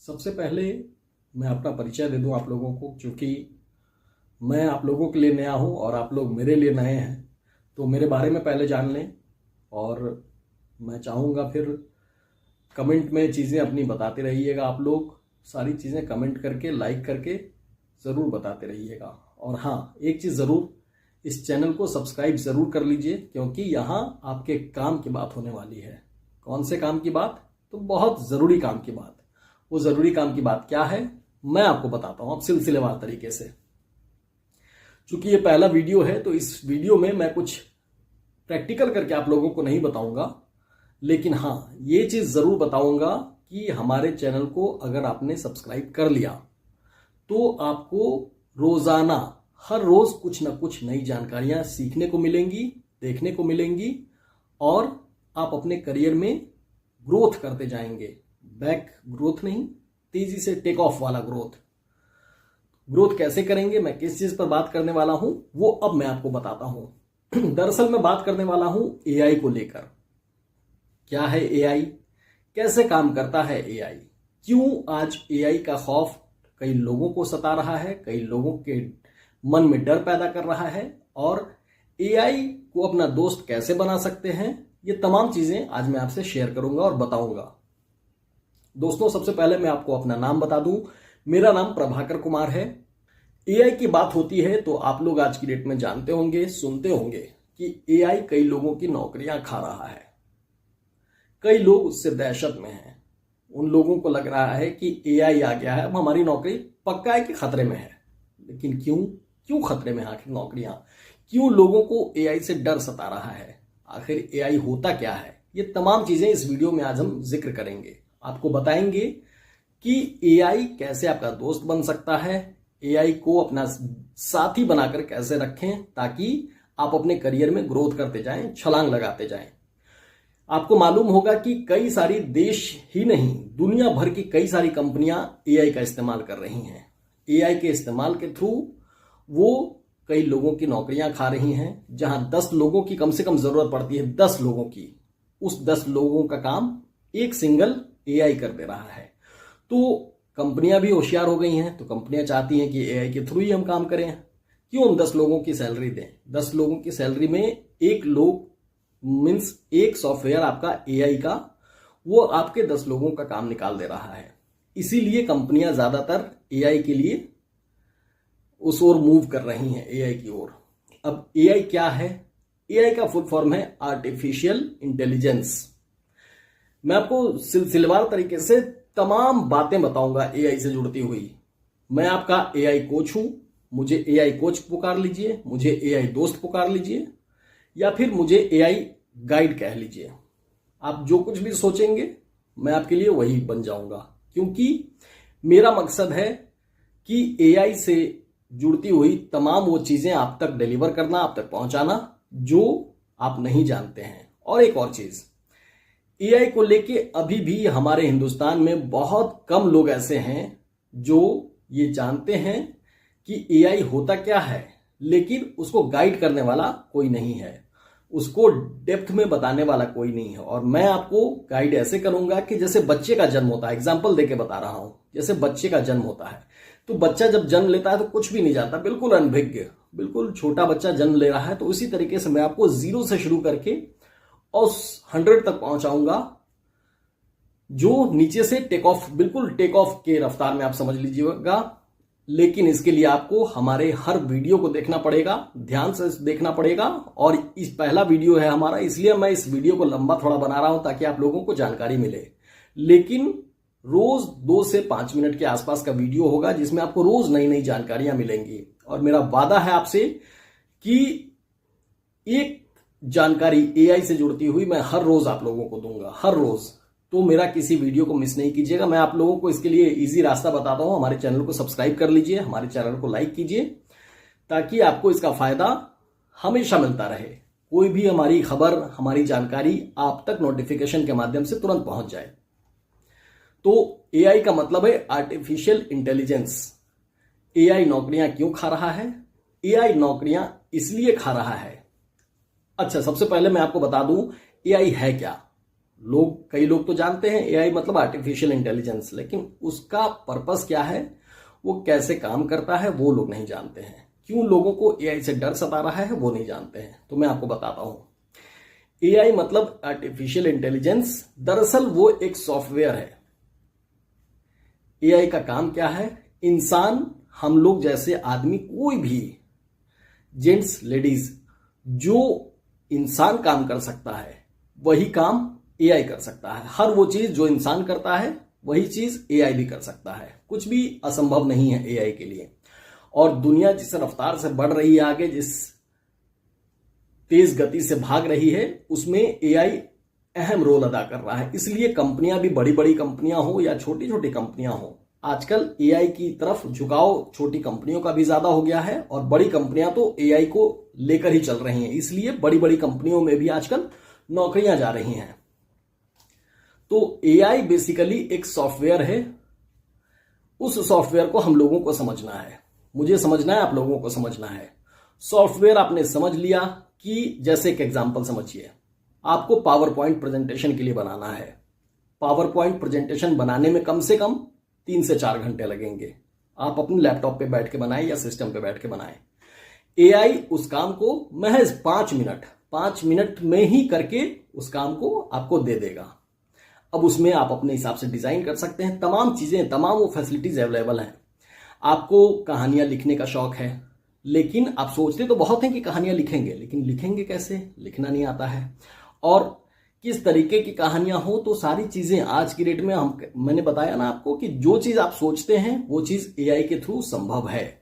सबसे पहले मैं अपना परिचय दे दूं आप लोगों को, क्योंकि मैं आप लोगों के लिए नया हूं और आप लोग मेरे लिए नए हैं। तो मेरे बारे में पहले जान लें और मैं चाहूँगा फिर कमेंट में चीज़ें अपनी बताते रहिएगा। आप लोग सारी चीज़ें कमेंट करके लाइक करके ज़रूर बताते रहिएगा। और हाँ, एक चीज़ ज़रूर, इस चैनल को सब्सक्राइब ज़रूर कर लीजिए, क्योंकि यहाँ आपके काम की बात होने वाली है। कौन से काम की बात? तो बहुत ज़रूरी काम की बात। वो ज़रूरी काम की बात क्या है मैं आपको बताता हूँ अब सिलसिलेवार तरीके से। चूंकि ये पहला वीडियो है तो इस वीडियो में मैं कुछ प्रैक्टिकल करके आप लोगों को नहीं बताऊंगा, लेकिन हाँ, ये चीज़ ज़रूर बताऊंगा कि हमारे चैनल को अगर आपने सब्सक्राइब कर लिया तो आपको रोज़ाना हर रोज़ कुछ ना कुछ नई जानकारियां सीखने को मिलेंगी, देखने को मिलेंगी, और आप अपने करियर में ग्रोथ करते जाएंगे। बैक ग्रोथ नहीं, तेजी से टेक ऑफ वाला ग्रोथ। ग्रोथ कैसे करेंगे, मैं किस चीज पर बात करने वाला हूं वो अब मैं आपको बताता हूं। दरअसल मैं बात करने वाला हूं एआई को लेकर। क्या है एआई, कैसे काम करता है एआई, क्यों आज एआई का खौफ कई लोगों को सता रहा है, कई लोगों के मन में डर पैदा कर रहा है, और एआई को अपना दोस्त कैसे बना सकते हैं, ये तमाम चीजें आज मैं आपसे शेयर करूंगा और बताऊंगा। दोस्तों, सबसे पहले मैं आपको अपना नाम बता दूं। मेरा नाम प्रभाकर कुमार है। एआई की बात होती है तो आप लोग आज की डेट में जानते होंगे, सुनते होंगे कि एआई कई लोगों की नौकरियां खा रहा है। कई लोग उससे दहशत में हैं। उन लोगों को लग रहा है कि एआई आ गया है, अब हमारी नौकरी पक्का है कि खतरे में है। लेकिन क्यों खतरे में है आखिर नौकरियां? क्यों लोगों को एआई से डर सता रहा है? आखिर एआई होता क्या है? ये तमाम चीजें इस वीडियो में आज हम जिक्र करेंगे। आपको बताएंगे कि एआई कैसे आपका दोस्त बन सकता है, एआई को अपना साथी बनाकर कैसे रखें ताकि आप अपने करियर में ग्रोथ करते जाएं, छलांग लगाते जाएं। आपको मालूम होगा कि कई सारी देश ही नहीं, दुनिया भर की कई सारी कंपनियां एआई का इस्तेमाल कर रही हैं। एआई के इस्तेमाल के थ्रू वो कई लोगों की नौकरियां खा रही हैं। जहां 10 लोगों की कम से कम जरूरत पड़ती है, 10 लोगों की, उस 10 लोगों का काम एक सिंगल एआई कर दे रहा है। तो कंपनियां भी होशियार हो गई हैं, तो कंपनियां चाहती हैं कि एआई के थ्रू ही हम काम करें। क्यों हम 10 लोगों की सैलरी दें? 10 लोगों की सैलरी में एक लोग मीन्स एक सॉफ्टवेयर आपका एआई का, वो आपके 10 लोगों का काम निकाल दे रहा है। इसीलिए कंपनियां ज्यादातर एआई के लिए उस ओर मूव कर रही हैं, एआई की ओर। अब एआई क्या है? एआई का फुल फॉर्म है आर्टिफिशियल इंटेलिजेंस। मैं आपको सिलसिलेवार तरीके से तमाम बातें बताऊंगा एआई से जुड़ती हुई। मैं आपका एआई कोच हूं, मुझे एआई कोच पुकार लीजिए, मुझे एआई दोस्त पुकार लीजिए, या फिर मुझे एआई गाइड कह लीजिए। आप जो कुछ भी सोचेंगे मैं आपके लिए वही बन जाऊंगा, क्योंकि मेरा मकसद है कि एआई से जुड़ती हुई तमाम वो चीजें आप तक डिलीवर करना, आप तक पहुंचाना जो आप नहीं जानते हैं। और एक और चीज, एआई को लेके अभी भी हमारे हिंदुस्तान में बहुत कम लोग ऐसे हैं जो ये जानते हैं कि एआई होता क्या है, लेकिन उसको गाइड करने वाला कोई नहीं है, उसको डेप्थ में बताने वाला कोई नहीं है। और मैं आपको गाइड ऐसे करूंगा कि जैसे बच्चे का जन्म होता है, एग्जाम्पल देके बता रहा हूं, जैसे बच्चे का जन्म होता है तो बच्चा जब जन्म लेता है तो कुछ भी नहीं जानता, बिल्कुल अनभिज्ञ, बिल्कुल छोटा बच्चा जन्म ले रहा है। तो उसी तरीके से मैं आपको 0 से शुरू करके और 100 तक पहुंचाऊंगा, जो नीचे से टेक ऑफ, बिल्कुल टेक ऑफ के रफ्तार में आप समझ लीजिएगा। लेकिन इसके लिए आपको हमारे हर वीडियो को देखना पड़ेगा, ध्यान से देखना पड़ेगा। और इस पहला वीडियो है हमारा, इसलिए मैं इस वीडियो को लंबा थोड़ा बना रहा हूं ताकि आप लोगों को जानकारी मिले। लेकिन रोज 2 से 5 मिनट के आसपास का वीडियो होगा जिसमें आपको रोज नई नई जानकारियां मिलेंगी। और मेरा वादा है आपसे कि एक जानकारी एआई से जुड़ती हुई मैं हर रोज आप लोगों को दूंगा, हर रोज। तो मेरा किसी वीडियो को मिस नहीं कीजिएगा। मैं आप लोगों को इसके लिए इजी रास्ता बताता हूं, हमारे चैनल को सब्सक्राइब कर लीजिए, हमारे चैनल को लाइक कीजिए, ताकि आपको इसका फायदा हमेशा मिलता रहे। कोई भी हमारी खबर, हमारी जानकारी आप तक नोटिफिकेशन के माध्यम से तुरंत पहुंच जाए। तो एआई का मतलब है आर्टिफिशियल इंटेलिजेंस। एआई नौकरियां क्यों खा रहा है? एआई नौकरियां इसलिए खा रहा है। अच्छा, सबसे पहले मैं आपको बता दूं एआई है क्या। कई लोग तो जानते हैं एआई मतलब आर्टिफिशियल इंटेलिजेंस, लेकिन उसका पर्पस क्या है, वो कैसे काम करता है, वो लोग नहीं जानते हैं। क्यों लोगों को एआई से डर सता रहा है वो नहीं जानते हैं। तो मैं आपको बताता हूं। एआई मतलब आर्टिफिशियल इंटेलिजेंस, दरअसल वो एक सॉफ्टवेयर है। एआई का काम क्या है, इंसान, हम लोग जैसे आदमी, कोई भी जेंट्स लेडीज, जो इंसान काम कर सकता है वही काम एआई कर सकता है। हर वो चीज जो इंसान करता है वही चीज एआई भी कर सकता है। कुछ भी असंभव नहीं है एआई के लिए। और दुनिया जिस रफ्तार से बढ़ रही है आगे, जिस तेज गति से भाग रही है, उसमें एआई अहम रोल अदा कर रहा है। इसलिए कंपनियां भी, बड़ी बड़ी कंपनियां हो या छोटी छोटी कंपनियां हो, आजकल एआई की तरफ झुकाव छोटी कंपनियों का भी ज्यादा हो गया है और बड़ी कंपनियां तो एआई को लेकर ही चल रही हैं। इसलिए बड़ी बड़ी कंपनियों में भी आजकल नौकरियां जा रही हैं। तो एआई बेसिकली एक सॉफ्टवेयर है। उस सॉफ्टवेयर को हम लोगों को समझना है, मुझे समझना है, आप लोगों को समझना है। सॉफ्टवेयर आपने समझ लिया कि जैसे एक एग्जांपल समझिए, आपको पावर पॉइंट प्रेजेंटेशन के लिए बनाना है। पावर पॉइंट प्रेजेंटेशन बनाने में कम से कम 3 से 4 घंटे लगेंगे। आप अपने लैपटॉप पे बैठ के बनाएं या सिस्टम पे बैठ के बनाएं। एआई उस काम को महज 5 मिनट में ही करके उस काम को आपको दे देगा। अब उसमें आप अपने हिसाब से डिजाइन कर सकते हैं, तमाम चीजें, तमाम वो फैसिलिटीज अवेलेबल हैं। आपको कहानियां लिखने का शौक है, लेकिन आप सोचते तो बहुत हैं कि कहानियां लिखेंगे, लेकिन लिखेंगे कैसे, लिखना नहीं आता है। और किस तरीके की कहानियां हो, तो सारी चीजें आज की डेट में मैंने बताया ना आपको कि जो चीज आप सोचते हैं वो चीज एआई के थ्रू संभव है।